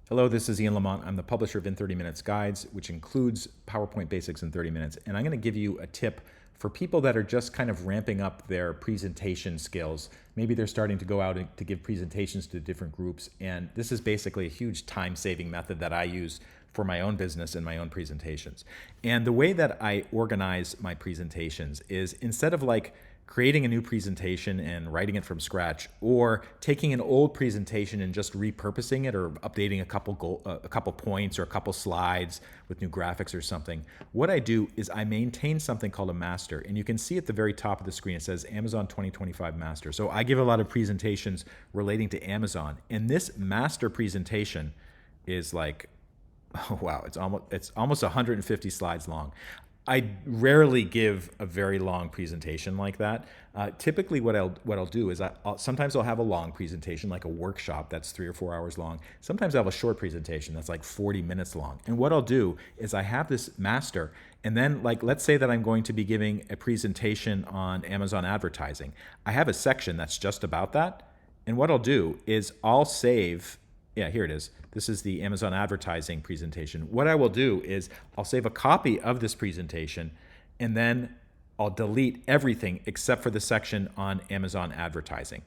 Hello, this is Ian Lamont. I'm the publisher of In 30 Minutes Guides, which includes PowerPoint Basics in 30 Minutes. And I'm going to give you a tip for people that are just kind of ramping up their presentation skills. Maybe they're starting to go out to give presentations to different groups. And this is basically a huge time-saving method that I use for my own business and my own presentations. And the way that I organize my presentations is instead of like creating a new presentation and writing it from scratch, or taking an old presentation and just repurposing it or updating a couple points or a couple slides with new graphics or something. What I do is I maintain something called a master, and you can see at the very top of the screen it says Amazon 2025 Master. So I give a lot of presentations relating to Amazon, and this master presentation is like, oh wow, it's almost 150 slides long. I rarely give a very long presentation like that. Typically, what I'll do is sometimes I'll have a long presentation, like a workshop that's 3 or 4 hours long. Sometimes I have a short presentation that's like 40 minutes long. And what I'll do is I have this master, and then like let's say that I'm going to be giving a presentation on Amazon advertising. I have a section that's just about that, and what I'll do is I'll save. Yeah, here it is. This is the Amazon advertising presentation. What I will do is I'll save a copy of this presentation, and then I'll delete everything except for the section on Amazon advertising.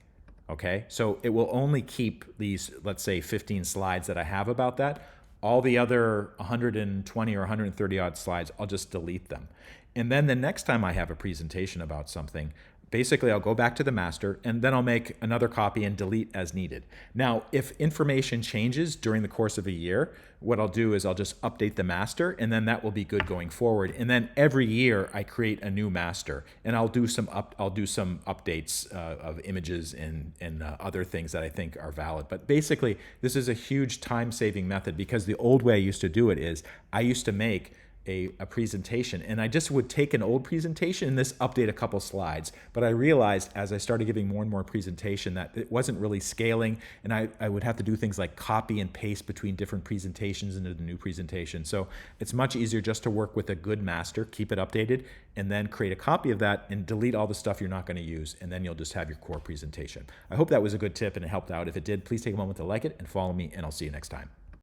Okay, so it will only keep these, let's say, 15 slides that I have about that. All the other 120 or 130 odd slides, I'll just delete them. And then the next time I have a presentation about something, basically I'll go back to the master, and then I'll make another copy and delete as needed. Now, if information changes during the course of a year, what I'll do is I'll just update the master, and then that will be good going forward. And then every year I create a new master, and I'll do some updates of images and other things that I think are valid. But basically, this is a huge time-saving method, because the old way I used to do it is I used to make a presentation, and I just would take an old presentation and this update a couple slides. But I realized as I started giving more and more presentation that it wasn't really scaling, and I would have to do things like copy and paste between different presentations into the new presentation. So it's much easier just to work with a good master, keep it updated, and then create a copy of that and delete all the stuff you're not going to use, and then you'll just have your core presentation. I hope that was a good tip and it helped out. If it did, please take a moment to like it and follow me, and I'll see you next time.